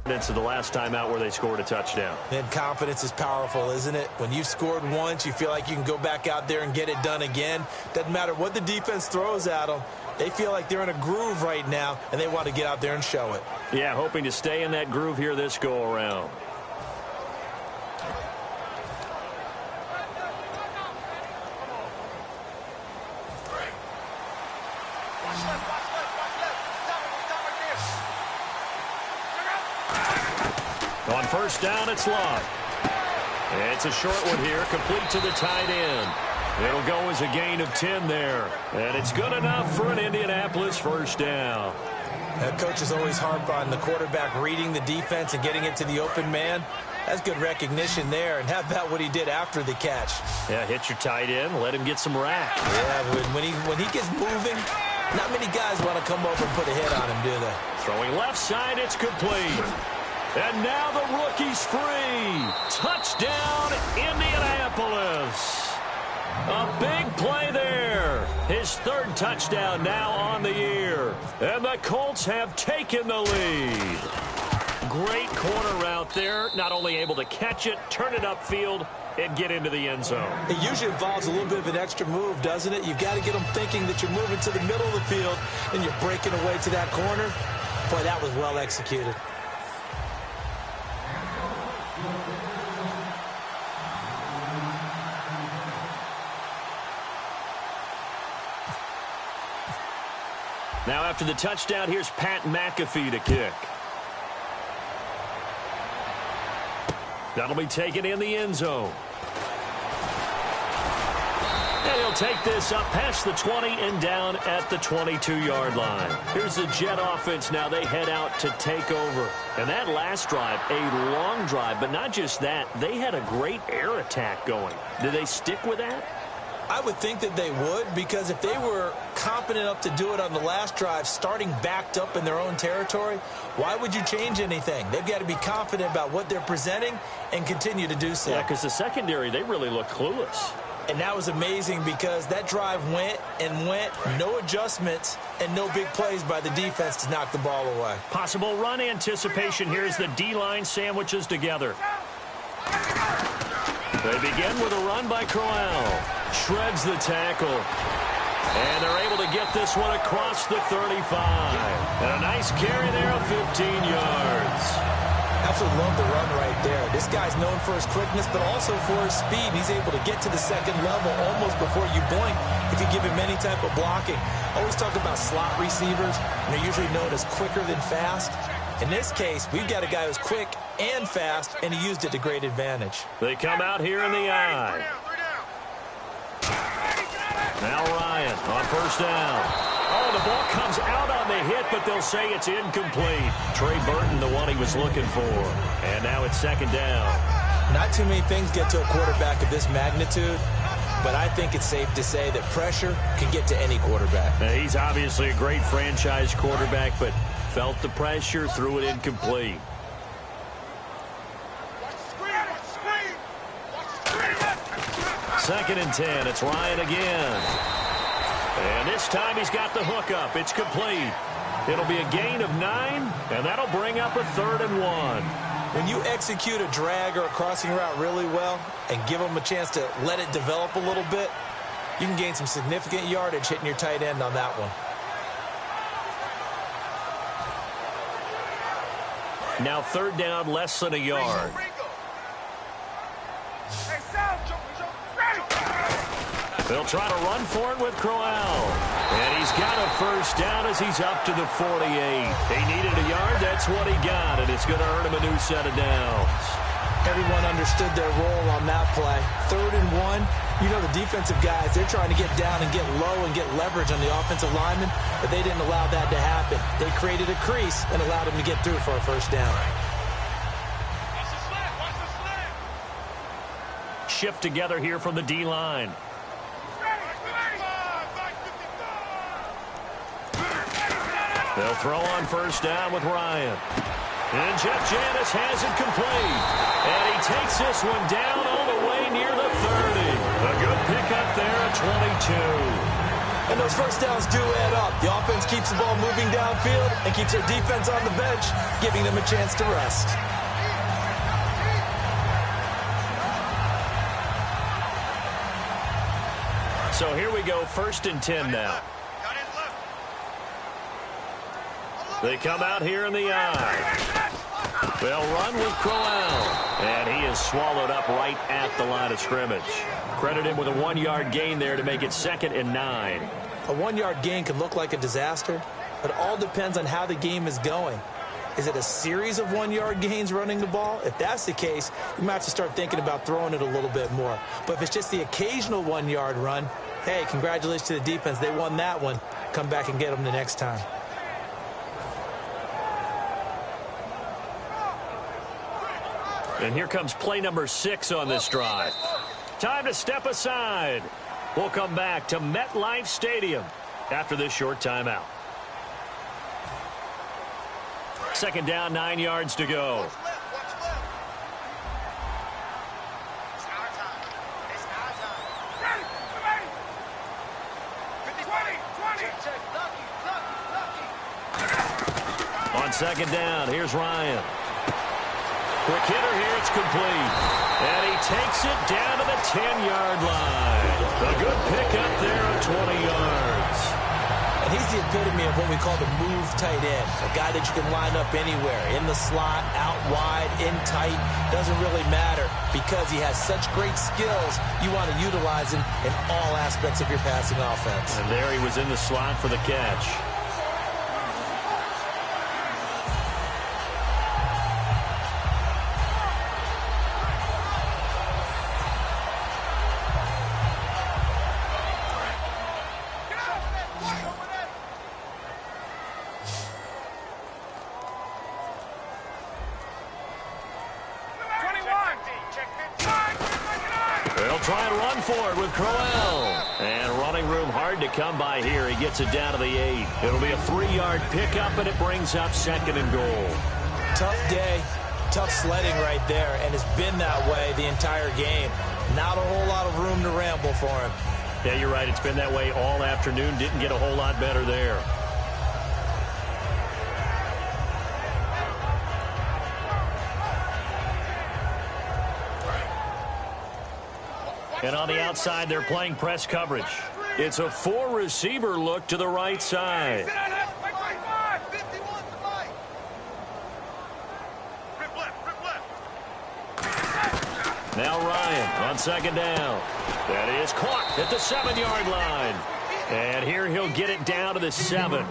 To the last time out where they scored a touchdown. And confidence is powerful, isn't it? When you've scored once, you feel like you can go back out there and get it done again. Doesn't matter what the defense throws at them. They feel like they're in a groove right now, and they want to get out there and show it. Yeah, hoping to stay in that groove here this go-around. On first down, it's Love. It's a short one here, complete to the tight end. It'll go as a gain of 10 there. And it's good enough for an Indianapolis first down. Coaches always harp on the quarterback reading the defense and getting it to the open man. That's good recognition there. And how about what he did after the catch? Yeah, hit your tight end, let him get some rack. Yeah, when he gets moving, not many guys want to come over and put a hit on him, do they? Throwing left side, it's complete. And now the rookie's free. Touchdown, Indianapolis. A big play there. His third touchdown now on the year. And the Colts have taken the lead. Great corner route there. Not only able to catch it, turn it upfield, and get into the end zone. It usually involves a little bit of an extra move, doesn't it? You've got to get them thinking that you're moving to the middle of the field and you're breaking away to that corner. Boy, that was well executed. Now after the touchdown, here's Pat McAfee to kick. That'll be taken in the end zone. And he'll take this up past the 20 and down at the 22-yard line. Here's the Jet offense now. They head out to take over. And that last drive, a long drive, but not just that. They had a great air attack going. Did they stick with that? I would think that they would, because if they were competent enough to do it on the last drive, starting backed up in their own territory, why would you change anything? They've got to be confident about what they're presenting and continue to do so. Yeah, because the secondary, they really look clueless. And that was amazing because that drive went and went, no adjustments and no big plays by the defense to knock the ball away. Possible run anticipation here as the D-line sandwiches together. They begin with a run by Crowell. Shreds the tackle. And they're able to get this one across the 35. And a nice carry there of 15 yards. Absolutely love the run right there. This guy's known for his quickness, but also for his speed. He's able to get to the second level almost before you blink if you give him any type of blocking. Always talk about slot receivers. They're usually known as quicker than fast. In this case, we've got a guy who's quick and fast, and he used it to great advantage. They come out here in the eye. Now Ryan on first down. Oh, the ball comes out on the hit, but they'll say it's incomplete. Trey Burton, the one he was looking for. And now it's second down. Not too many things get to a quarterback of this magnitude, but I think it's safe to say that pressure can get to any quarterback. Now, he's obviously a great franchise quarterback, but felt the pressure, threw it incomplete. Second and 10. It's Ryan again. And this time he's got the hook up. It's complete. It'll be a gain of 9, and that'll bring up a 3rd and 1. When you execute a drag or a crossing route really well and give them a chance to let it develop a little bit, you can gain some significant yardage hitting your tight end on that one. Now third down, less than a yard. They'll try to run for it with Crowell. And he's got a first down as he's up to the 48. He needed a yard. That's what he got, and it's going to earn him a new set of downs. Everyone understood their role on that play. 3rd and 1. You know, the defensive guys, they're trying to get down and get low and get leverage on the offensive lineman, but they didn't allow that to happen. They created a crease and allowed him to get through for a first down. Shift together here from the D-line. They'll throw on first down with Ryan. And Jeff Janis has it complete. And he takes this one down all the way near the 30. A good pickup there at 22. And those first downs do add up. The offense keeps the ball moving downfield and keeps their defense on the bench, giving them a chance to rest. So here we go, 1st and 10 now. They come out here in the eye. They'll run with Crowell. And he is swallowed up right at the line of scrimmage. Credit him with a 1-yard gain there to make it 2nd and 9. A 1-yard gain can look like a disaster, but it all depends on how the game is going. Is it a series of 1-yard gains running the ball? If that's the case, you might have to start thinking about throwing it a little bit more. But if it's just the occasional 1-yard run, hey, congratulations to the defense. They won that one. Come back and get them the next time. And here comes play number 6 on this drive. Time to step aside. We'll come back to MetLife Stadium after this short timeout. 2nd down, 9 yards to go. On 2nd down, here's Ryan. Quick hitter here, it's complete. And he takes it down to the 10-yard line. A good pickup there of 20 yards. And he's the epitome of what we call the move tight end. A guy that you can line up anywhere. In the slot, out wide, in tight. Doesn't really matter because he has such great skills. You want to utilize him in all aspects of your passing offense. And there he was in the slot for the catch. Try and run for it with Crowell. And running room hard to come by here. He gets it down to the 8. It'll be a 3-yard pickup, and it brings up 2nd and goal. Tough day, tough sledding right there, and it's been that way the entire game. Not a whole lot of room to ramble for him. Yeah, you're right. It's been that way all afternoon. Didn't get a whole lot better there. And on the outside, they're playing press coverage. It's a 4-receiver look to the right side. Now Ryan on 2nd down. That is caught at the 7-yard line. And here he'll get it down to the 7.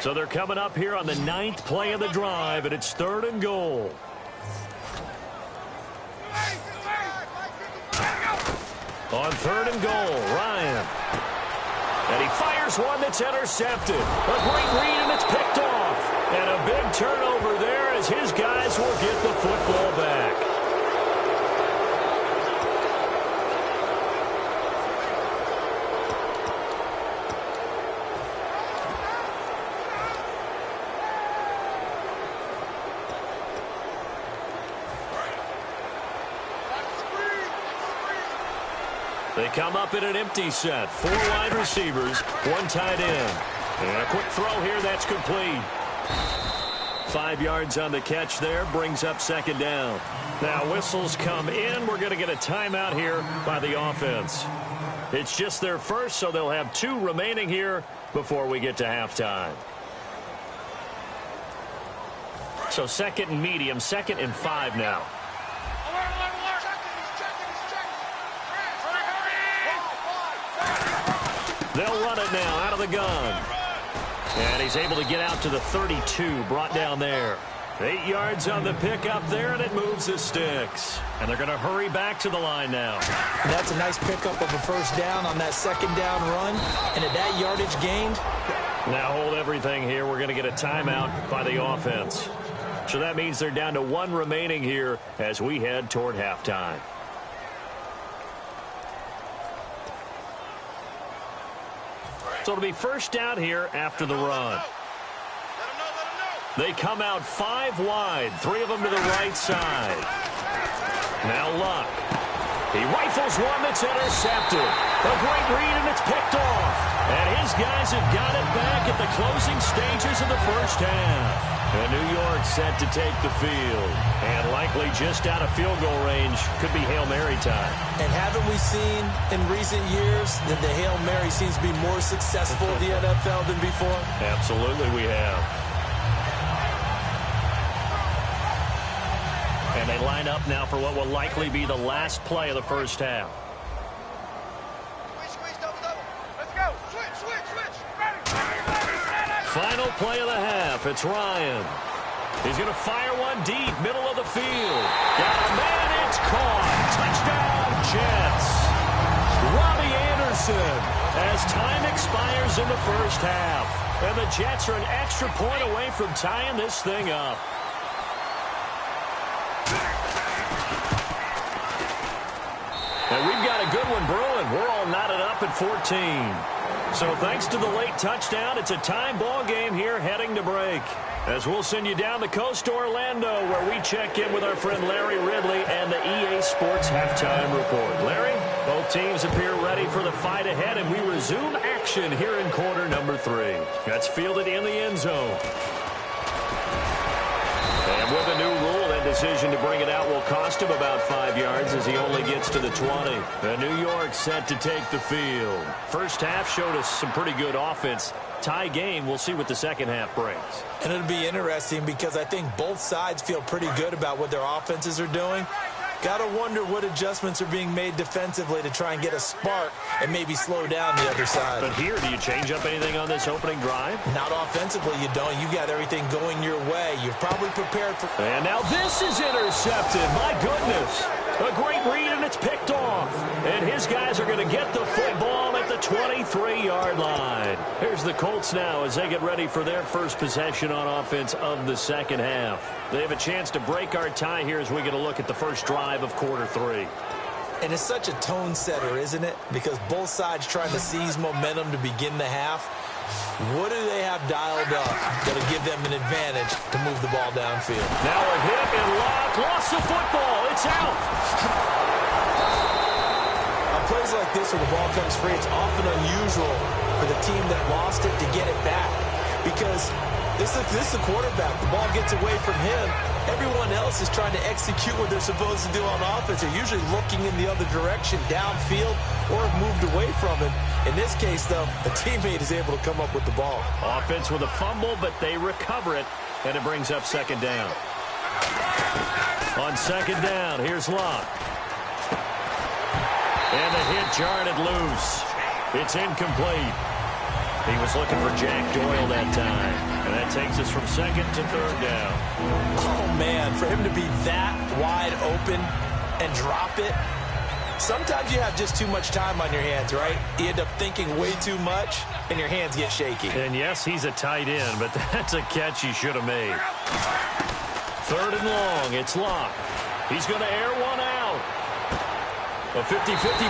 So they're coming up here on the 9th play of the drive, and it's 3rd and goal. On 3rd and goal, Ryan. And he fires one that's intercepted. A great read, and it's picked off. And a big turnover there as his guys will get the football back. They come up in an empty set. 4 wide receivers, 1 tight end. And a quick throw here, that's complete. 5 yards on the catch there, brings up 2nd down. Now whistles come in. We're going to get a timeout here by the offense. It's just their first, so they'll have 2 remaining here before we get to halftime. So 2nd and medium, 2nd and 5 now. They'll run it now out of the gun. And he's able to get out to the 32, brought down there. 8 yards on the pickup there, and it moves the sticks. And they're going to hurry back to the line now. And that's a nice pickup of a 1st down on that 2nd down run. And at that yardage gained. Now hold everything here. We're going to get a timeout by the offense. So that means they're down to 1 remaining here as we head toward halftime. So it'll be first down here after the run. They come out 5 wide, 3 of them to the right side. Now Luck. He rifles one that's intercepted. A great read, and it's picked off. And his guys have got it back at the closing stages of the first half. And New York set to take the field. And likely just out of field goal range. Could be Hail Mary time. And haven't we seen in recent years that the Hail Mary seems to be more successful in the NFL than before? Absolutely we have. And they line up now for what will likely be the last play of the first half. Let's go. Switch. Final play of the half. It's Ryan. He's going to fire one deep, middle of the field. Got a man, it's caught. Touchdown, Jets. Robbie Anderson as time expires in the first half. And the Jets are an extra point away from tying this thing up. And we've got a good one brewing. We're all knotted up at 14. So thanks to the late touchdown, it's a time ball game here heading to break. As we'll send you down the coast to Orlando, where we check in with our friend Larry Ridley and the EA Sports Halftime Report. Larry, both teams appear ready for the fight ahead, and we resume action here in quarter number 3. That's fielded in the end zone. And with a new rule, that decision to bring it out will cost him about 5 yards as he only gets to the 20. And New York set to take the field. First half showed us some pretty good offense. Tie game, we'll see what the second half brings. And it'll be interesting because I think both sides feel pretty good about what their offenses are doing. Got to wonder what adjustments are being made defensively to try and get a spark and maybe slow down the other side. But here, do you change up anything on this opening drive? Not offensively, you don't. You got everything going your way. You've probably prepared for... And now this is intercepted. My goodness. A great read, and it's picked off. And his guys are going to get the football at the 23-yard line. Here's the Colts now as they get ready for their first possession on offense of the second half. They have a chance to break our tie here as we get a look at the first drive of quarter 3. And it's such a tone setter, isn't it? Because both sides trying to seize momentum to begin the half. What do they have dialed up that'll give them an advantage to move the ball downfield? Now a hit and Lock lost the football. It's out. On plays like this where the ball comes free, it's often unusual for the team that lost it to get it back. Because this is the quarterback. The ball gets away from him. Everyone else is trying to execute what they're supposed to do on offense. They're usually looking in the other direction, downfield, or have moved away from it. In this case, though, a teammate is able to come up with the ball. Offense with a fumble, but they recover it, and it brings up second down. On second down, here's Locke. And the hit jarred it loose. It's incomplete. He was looking for Jack Doyle that time. And that takes us from second to third down. Oh, man, for him to be that wide open and drop it. Sometimes you have just too much time on your hands, right? You end up thinking way too much, and your hands get shaky. And, yes, he's a tight end, but that's a catch he should have made. Third and long, it's Locke. He's going to air one out. A 50-50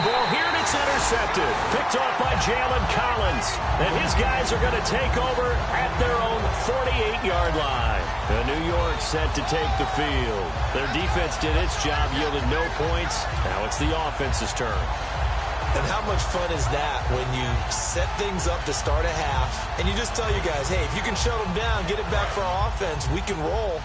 ball here, and it's intercepted. Picked off by Jalen Collins. And his guys are going to take over at their own 48-yard line. And New York set to take the field. Their defense did its job, yielded no points. Now it's the offense's turn. And how much fun is that when you set things up to start a half, and you just tell your guys, hey, if you can shut them down, get it back for our offense, we can roll.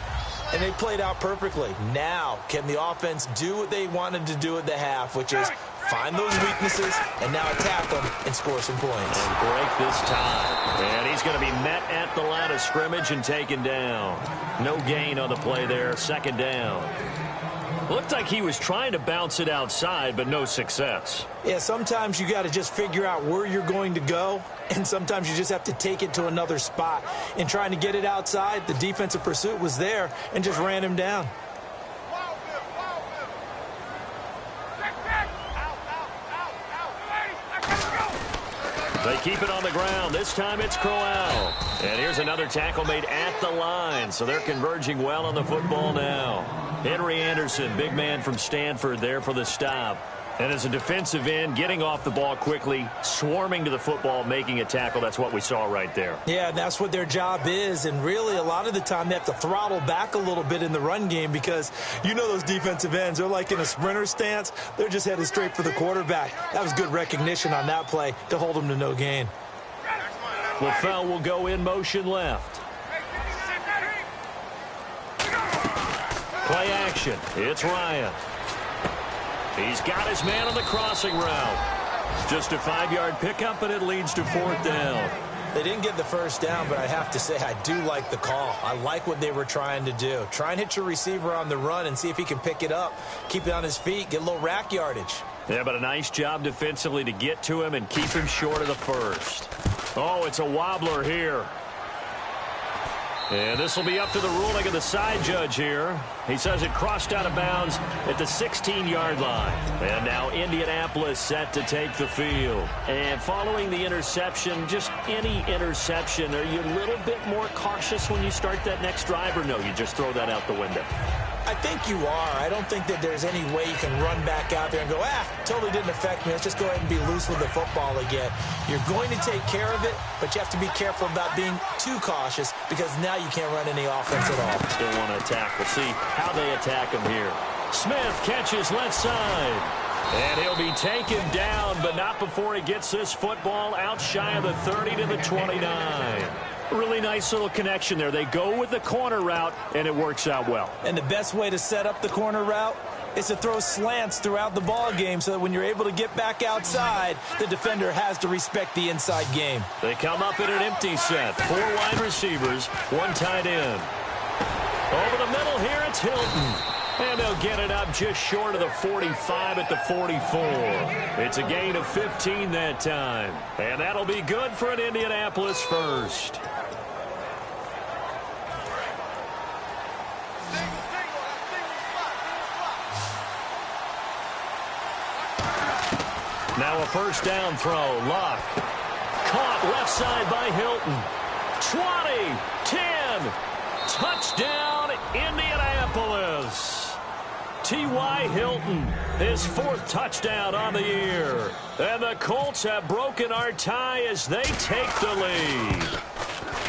And they played out perfectly. Now, can the offense do what they wanted to do at the half, which is find those weaknesses and now attack them and score some points. And break this tie. And he's going to be met at the line of scrimmage and taken down. No gain on the play there. Second down. Looked like he was trying to bounce it outside, but no success. Yeah, sometimes you got to just figure out where you're going to go, and sometimes you just have to take it to another spot. In trying to get it outside, the defensive pursuit was there and just ran him down. They keep it on the ground. This time it's Crowell. And here's another tackle made at the line. So they're converging well on the football now. Henry Anderson, big man from Stanford, there for the stop. And as a defensive end, getting off the ball quickly, swarming to the football, making a tackle. That's what we saw right there. Yeah, that's what their job is. And really, a lot of the time, they have to throttle back a little bit in the run game because you know those defensive ends, they're like in a sprinter stance. They're just headed straight for the quarterback. That was good recognition on that play to hold them to no gain. LaFell will go in motion left. Play action. It's Ryan. He's got his man on the crossing route. Just a 5-yard pickup, and it leads to fourth down. They didn't get the first down, but I have to say I do like the call. I like what they were trying to do. Try and hit your receiver on the run and see if he can pick it up. Keep it on his feet, get a little rack yardage. Yeah, but a nice job defensively to get to him and keep him short of the first. Oh, it's a wobbler here. And this will be up to the ruling of the side judge here. He says it crossed out of bounds at the 16-yard line. And now Indianapolis set to take the field. And following the interception, just any interception, are you a little bit more cautious when you start that next drive, or no, you just throw that out the window? I think you are. I don't think that there's any way you can run back out there and go, totally didn't affect me. Let's just go ahead and be loose with the football again. You're going to take care of it, but you have to be careful about being too cautious because now you can't run any offense at all. Still want to attack. We'll see how they attack him here. Smith catches left side. And he'll be taken down, but not before he gets this football out shy of the 30 to the 29. Really nice little connection there. They go with the corner route, and it works out well. And the best way to set up the corner route is to throw slants throughout the ball game so that when you're able to get back outside, the defender has to respect the inside game. They come up in an empty set. 4 wide receivers, 1 tight end. Over the middle here, it's Hilton. And they'll get it up just short of the 45 at the 44. It's a gain of 15 that time. And that'll be good for an Indianapolis first. Now a first down throw. Luck. Caught left side by Hilton. 20, 10. Touchdown, Indianapolis. T.Y. Hilton, his 4th touchdown on the year. And the Colts have broken our tie as they take the lead.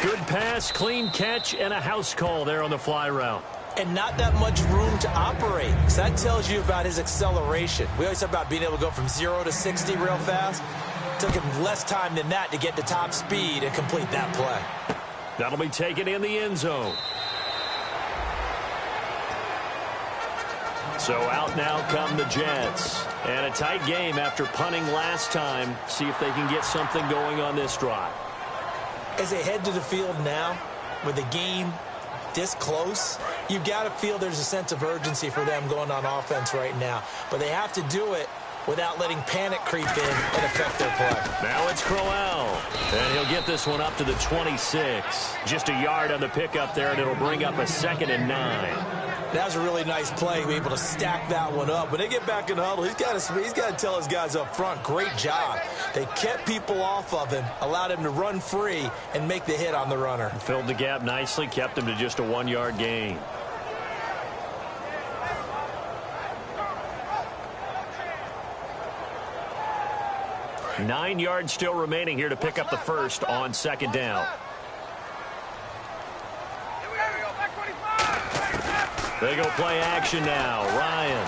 Good pass, clean catch, and a house call there on the fly route. And not that much room to operate. So that tells you about his acceleration. We always talk about being able to go from 0 to 60 real fast. It took him less time than that to get to top speed and complete that play. That'll be taken in the end zone. So out now come the Jets. And a tight game after punting last time. See if they can get something going on this drive. As they head to the field now, with the game this close, you've got to feel there's a sense of urgency for them going on offense right now. But they have to do it without letting panic creep in and affect their play. Now it's Crowell. And he'll get this one up to the 26. Just a yard on the pickup there, and it'll bring up a 2nd and 9. That was a really nice play, to be able to stack that one up. When they get back in the huddle, he's got to tell his guys up front, great job. They kept people off of him, allowed him to run free, and make the hit on the runner. Filled the gap nicely, kept him to just a 1-yard gain. Nine yards still remaining here to pick up the first on 2nd down. They go play action now. Ryan.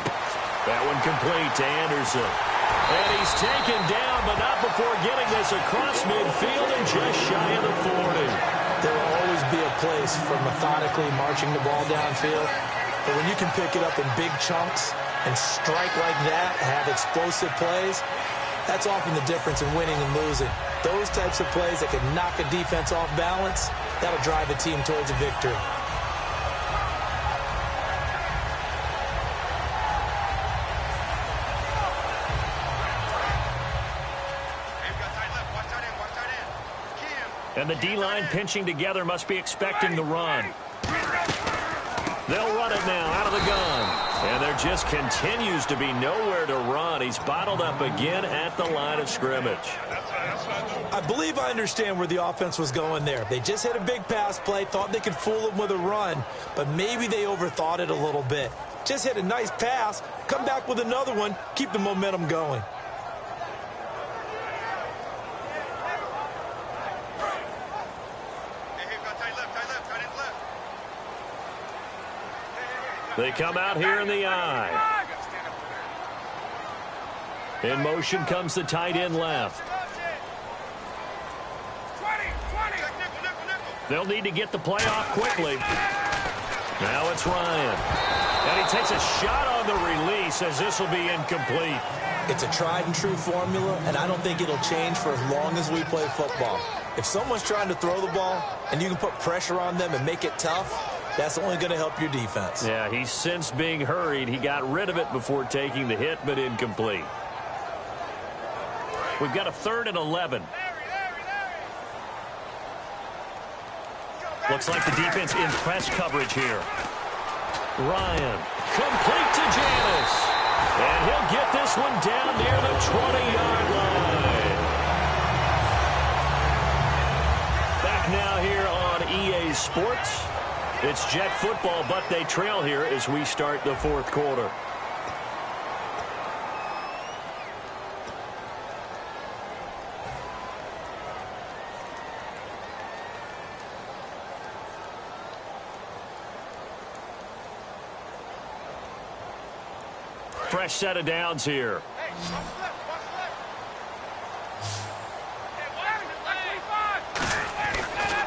That one complete to Anderson. And he's taken down, but not before getting this across midfield and just shy of the 40. There will always be a place for methodically marching the ball downfield. But when you can pick it up in big chunks and strike like that, have explosive plays, that's often the difference in winning and losing. Those types of plays that can knock a defense off balance, that'll drive a team towards a victory. And the D-line pinching together must be expecting the run. They'll run it now out of the gun. And there just continues to be nowhere to run. He's bottled up again at the line of scrimmage. I believe I understand where the offense was going there. They just hit a big pass play, thought they could fool them with a run, but maybe they overthought it a little bit. Just hit a nice pass, come back with another one, keep the momentum going. They come out here in the eye. In motion comes the tight end left. They'll need to get the play off quickly. Now it's Ryan. And he takes a shot on the release as this will be incomplete. It's a tried and true formula, and I don't think it'll change for as long as we play football. If someone's trying to throw the ball and you can put pressure on them and make it tough, that's only going to help your defense. Yeah, he's since being hurried. He got rid of it before taking the hit, but incomplete. We've got a 3rd and 11. Looks like the defense in press coverage here. Ryan, complete to Janis. And he'll get this one down near the 20-yard line. Back now here on EA Sports. It's Jet football, but they trail here as we start the 4th quarter. Fresh set of downs here.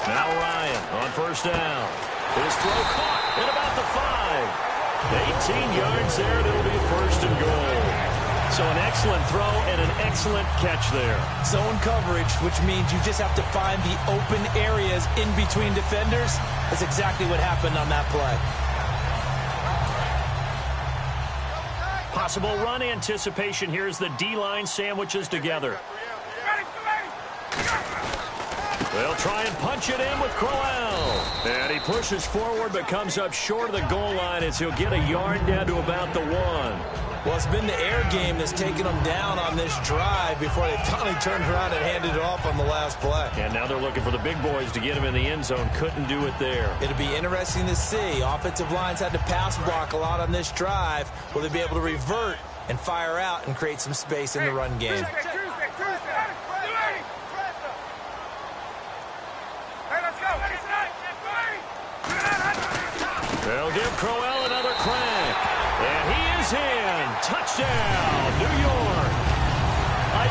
Now Ryan on 1st down. His throw caught at about the 5. 18 yards there, and it'll be 1st and goal. So an excellent throw and an excellent catch there. Zone coverage, which means you just have to find the open areas in between defenders. That's exactly what happened on that play. Possible run anticipation here as the D-line sandwiches together. They'll try and punch it in with Crowell. And he pushes forward but comes up short of the goal line as he'll get a yard down to about the 1. Well, it's been the air game that's taken them down on this drive before they finally turned around and handed it off on the last play. And now they're looking for the big boys to get him in the end zone. Couldn't do it there. It'll be interesting to see. Offensive lines had to pass block a lot on this drive. Will they be able to revert and fire out and create some space in the run game? They'll give Crowell another crack. And he is in. Touchdown, New York.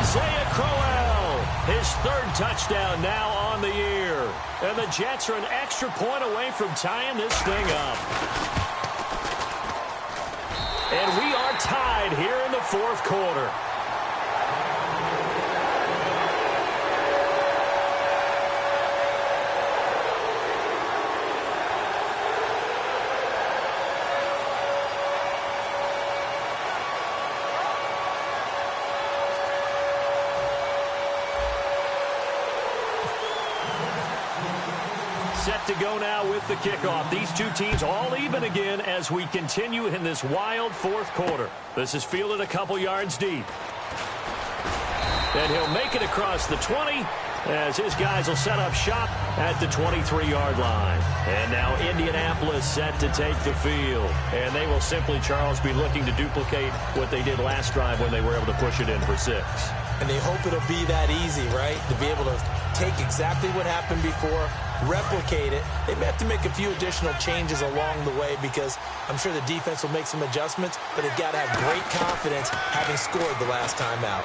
Isaiah Crowell, his 3rd touchdown now on the year. And the Jets are an extra point away from tying this thing up. And we are tied here in the 4th quarter. Set to go now with the kickoff. These two teams all even again as we continue in this wild 4th quarter. This is fielded a couple yards deep. And he'll make it across the 20 as his guys will set up shop at the 23-yard line. And now Indianapolis set to take the field. And they will simply, Charles, be looking to duplicate what they did last drive when they were able to push it in for 6. And they hope it'll be that easy, right? To be able to take exactly what happened before, replicate it. They may have to make a few additional changes along the way because I'm sure the defense will make some adjustments, but they've got to have great confidence having scored the last time out.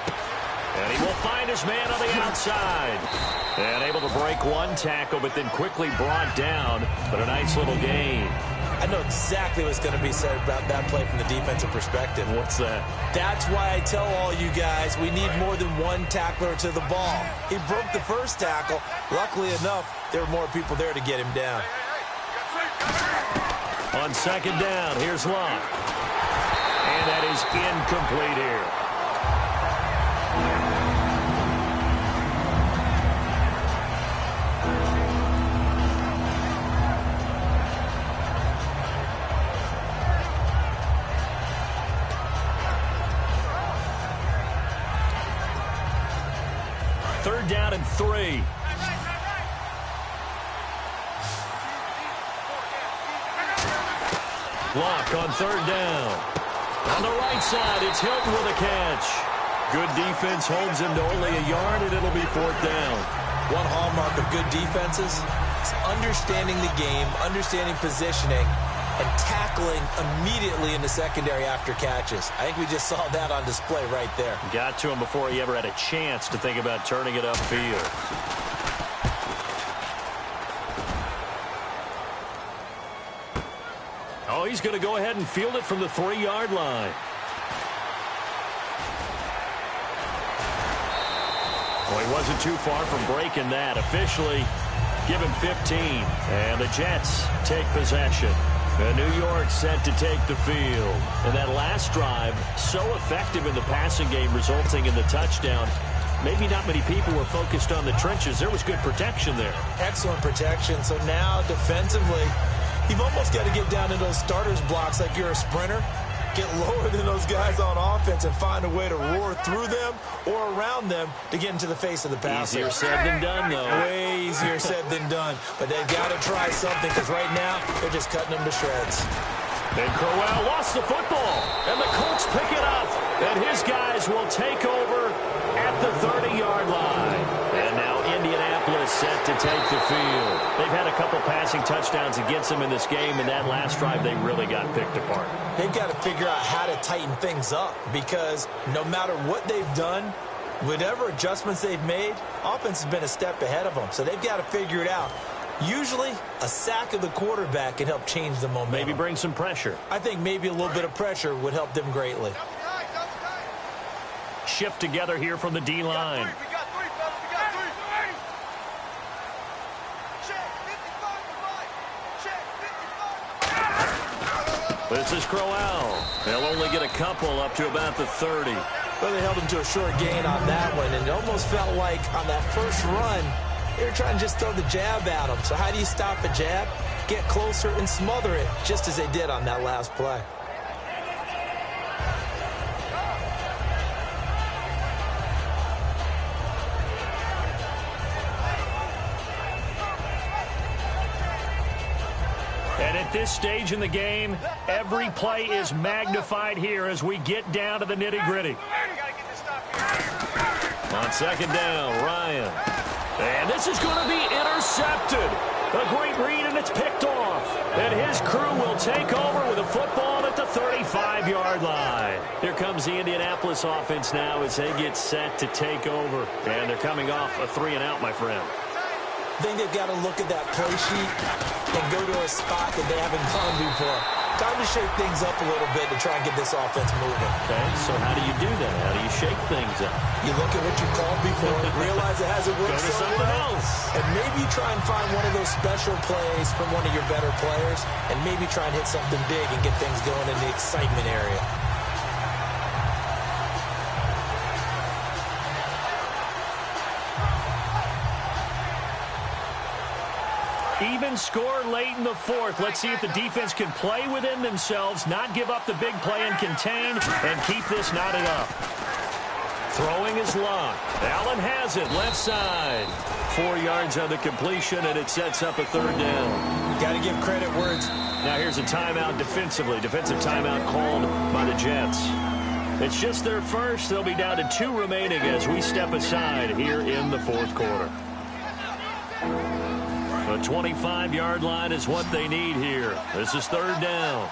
And he will find his man on the outside. And able to break one tackle, but then quickly brought down. But a nice little gain. I know exactly what's going to be said about that play from the defensive perspective. What's that? That's why I tell all you guys we need more than one tackler to the ball. He broke the first tackle. Luckily enough, there were more people there to get him down. On 2nd down, here's Locke. And that is incomplete here. third down and 3. Block on third down. On the right side, it's Hilton with a catch. Good defense holds him to only a yard, and it'll be fourth down. One hallmark of good defenses is understanding the game, understanding positioning, and tackling immediately in the secondary after catches. I think we just saw that on display right there. Got to him before he ever had a chance to think about turning it upfield. Oh, he's going to go ahead and field it from the 3-yard line. Well, he wasn't too far from breaking that. Officially, give him 15. And the Jets take possession. And New York set to take the field. And that last drive, so effective in the passing game, resulting in the touchdown. Maybe not many people were focused on the trenches. There was good protection there. Excellent protection. So now, defensively, you've almost got to get down in those starters blocks like you're a sprinter. Get lower than those guys on offense and find a way to roar through them or around them to get into the face of the passer. Easier said than done, though. Way easier said than done. But they've got to try something because right now they're just cutting them to shreds. And Crowell lost the football. And the Colts pick it up. And his guys will take over at the 30-yard line. And now Indianapolis set to take the field. They've had a couple passing touchdowns against them in this game, and that last drive they really got picked apart. They've got to figure out how to tighten things up because no matter what they've done, whatever adjustments they've made, offense has been a step ahead of them. So they've got to figure it out. Usually, a sack of the quarterback can help change the momentum. Maybe bring some pressure. I think maybe a little bit of pressure would help them greatly. Shift together here from the D-line. We got three, fellas. We got three. Check, 55 to right. Check, 55. This is Crowell. They'll only get a couple up to about the 30. Well, they held him to a short gain on that one, and it almost felt like on that first run, they were trying to just throw the jab at him. So how do you stop a jab? Get closer and smother it, just as they did on that last play. And at this stage in the game, every play is magnified here as we get down to the nitty-gritty. On second down, Ryan. And this is going to be intercepted. A great read, and it's picked off. And his crew will take over with a football at the 35-yard line. Here comes the Indianapolis offense now as they get set to take over. And they're coming off a 3-and-out, my friend. I think they've got to look at that play sheet and go to a spot that they haven't gone before. Time to shake things up a little bit to try and get this offense moving. Okay, so how do you do that? How do you shake things up? You look at what you called before, realize it hasn't worked Go to so something well, else. and maybe try and find one of those special plays from one of your better players, and maybe try and hit something big and get things going in the excitement area. Even score late in the fourth. Let's see if the defense can play within themselves, not give up the big play and contain, and keep this knotted up. Throwing is locked. Allen has it, left side. 4 yards on the completion, and it sets up a third down. Got to give credit where it's... Now here's a timeout defensively. Defensive timeout called by the Jets. It's just their first. They'll be down to 2 remaining as we step aside here in the fourth quarter. The 25-yard line is what they need here. This is third down.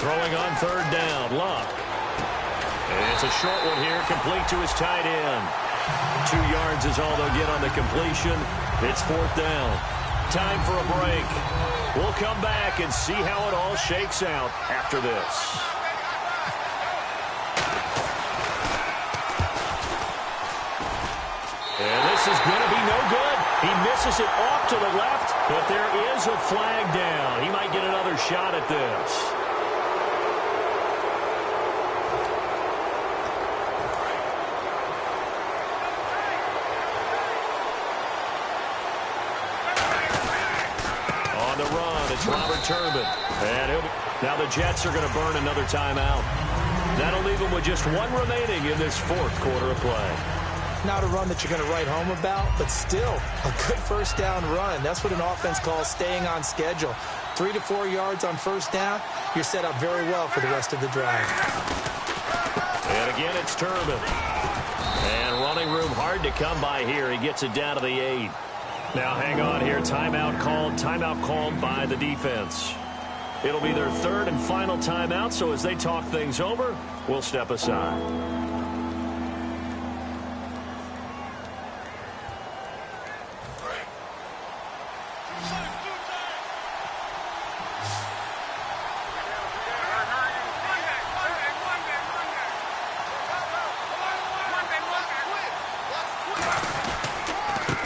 Throwing on third down, Luck. And it's a short one here, complete to his tight end. 2 yards is all they'll get on the completion. It's fourth down. Time for a break. We'll come back and see how it all shakes out after this. And this is going to be no good. He misses it off to the left, but there is a flag down. He might get another shot at this. On the run, it's Robert Turbin. And now the Jets are going to burn another timeout. That'll leave them with just one remaining in this fourth quarter of play. Not a run that you're going to write home about, but still a good first down run. That's what an offense calls staying on schedule. 3 to 4 yards on first down, you're set up very well for the rest of the drive. And again, it's Turbin. And running room hard to come by here. He gets it down to the 8. Now hang on here. Timeout called by the defense. It'll be their third and final timeout, so as they talk things over, we'll step aside.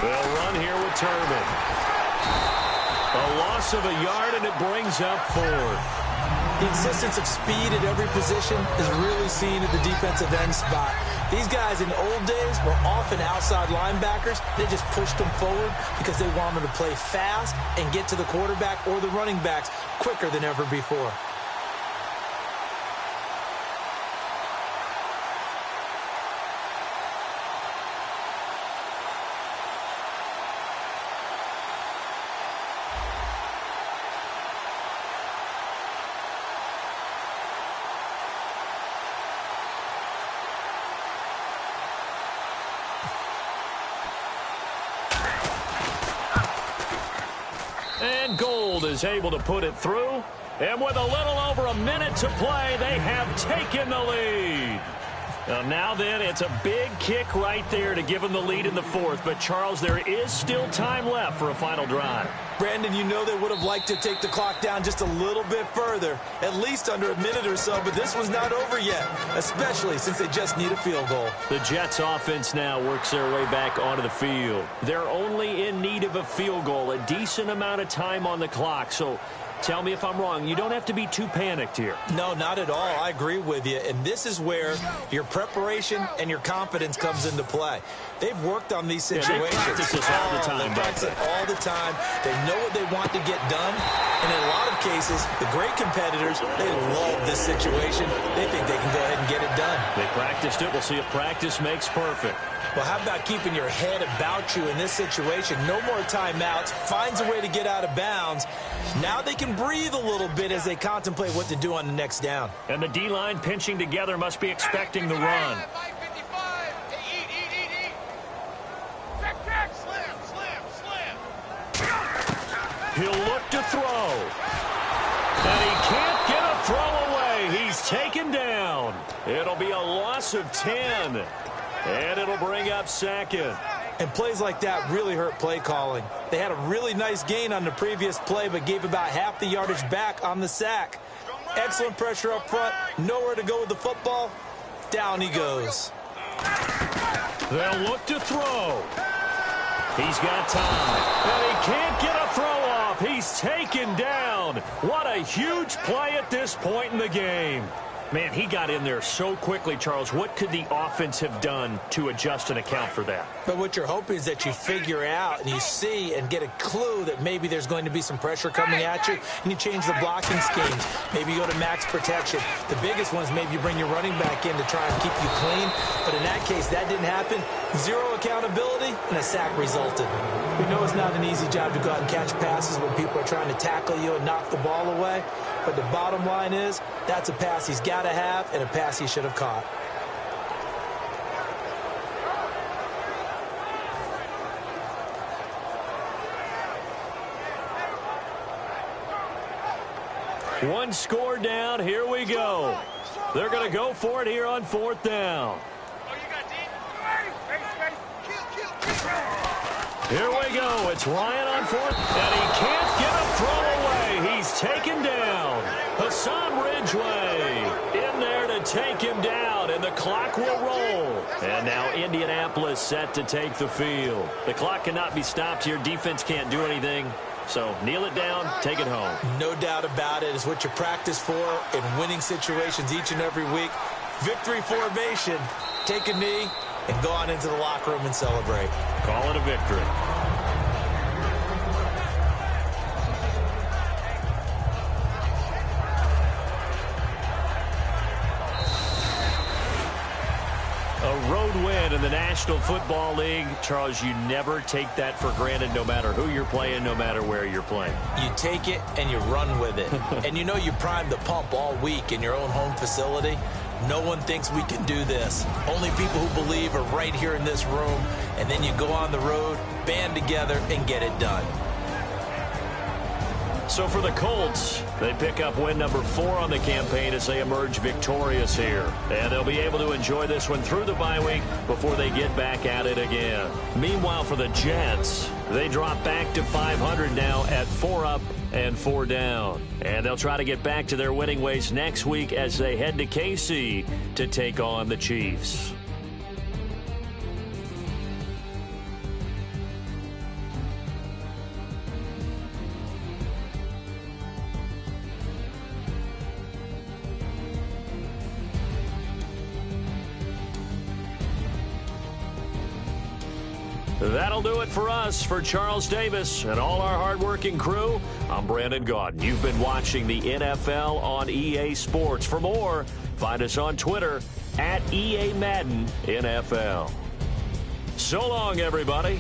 They'll run here with Turbin. A loss of a yard, and it brings up fourth. The existence of speed at every position is really seen at the defensive end spot. These guys in the old days were often outside linebackers. They just pushed them forward because they wanted to play fast and get to the quarterback or the running backs quicker than ever before. And Gold is able to put it through. And with a little over a minute to play, they have taken the lead. Now then, it's a big kick right there to give them the lead in the fourth. But, Charles, there is still time left for a final drive. Brandon, you know they would have liked to take the clock down just a little bit further, at least under a minute or so, but this one's not over yet, especially since they just need a field goal. The Jets offense now works their way back onto the field. They're only in need of a field goal, a decent amount of time on the clock, so tell me if I'm wrong. You don't have to be too panicked here. No, not at all. I agree with you. And this is where your preparation and your confidence comes into play. They've worked on these situations. Yeah, they practice this all the time. They practice it all the time. They know what they want to get done. And in a lot of cases, the great competitors, they love this situation. They think they can go ahead and get it done. They practiced it. We'll see if practice makes perfect. Well, how about keeping your head about you in this situation? No more timeouts. Finds a way to get out of bounds. Now they can breathe a little bit as they contemplate what to do on the next down. And the D-line pinching together must be expecting the run. He'll look to throw. And he can't get a throw away. He's taken down. It'll be a loss of 10. And it'll bring up second. And plays like that really hurt play calling. They had a really nice gain on the previous play, but gave about half the yardage back on the sack. Excellent pressure up front. Nowhere to go with the football. Down he goes. They'll look to throw. He's got time. And he can't get a throw off. He's taken down. What a huge play at this point in the game. Man, he got in there so quickly, Charles. What could the offense have done to adjust and account for that? But what you're hoping is that you figure out and you see and get a clue that maybe there's going to be some pressure coming at you, and you change the blocking schemes. Maybe you go to max protection. The biggest one is maybe you bring your running back in to try and keep you clean. But in that case, that didn't happen. Zero accountability, and a sack resulted. We know it's not an easy job to go out and catch passes when people are trying to tackle you and knock the ball away. But the bottom line is, that's a pass he's got to have and a pass he should have caught. One score down. Here we go. They're going to go for it here on fourth down. Here we go. It's Ryan on fourth, and he can't get a throw away. He's taken down. Hassan Ridgeway in there to take him down, and the clock will roll. And now Indianapolis set to take the field. The clock cannot be stopped here. Defense can't do anything. So kneel it down, take it home. No doubt about it. It's what you practice for in winning situations each and every week. Victory formation. Take a knee and go on into the locker room and celebrate. Call it a victory. in the National Football League, Charles, you never take that for granted no matter who you're playing, no matter where you're playing. You take it and you run with it. And you know you primed the pump all week in your own home facility. No one thinks we can do this. Only people who believe are right here in this room. And then you go on the road, band together, and get it done. So for the Colts, they pick up win number 4 on the campaign as they emerge victorious here. And they'll be able to enjoy this one through the bye week before they get back at it again. Meanwhile, for the Jets, they drop back to 500 now at 4 up and 4 down. And they'll try to get back to their winning ways next week as they head to KC to take on the Chiefs. That'll do it for us. For Charles Davis and all our hardworking crew, I'm Brandon Gaudin. You've been watching the NFL on EA Sports. For more, find us on Twitter at EA Madden NFL. So long, everybody.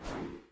You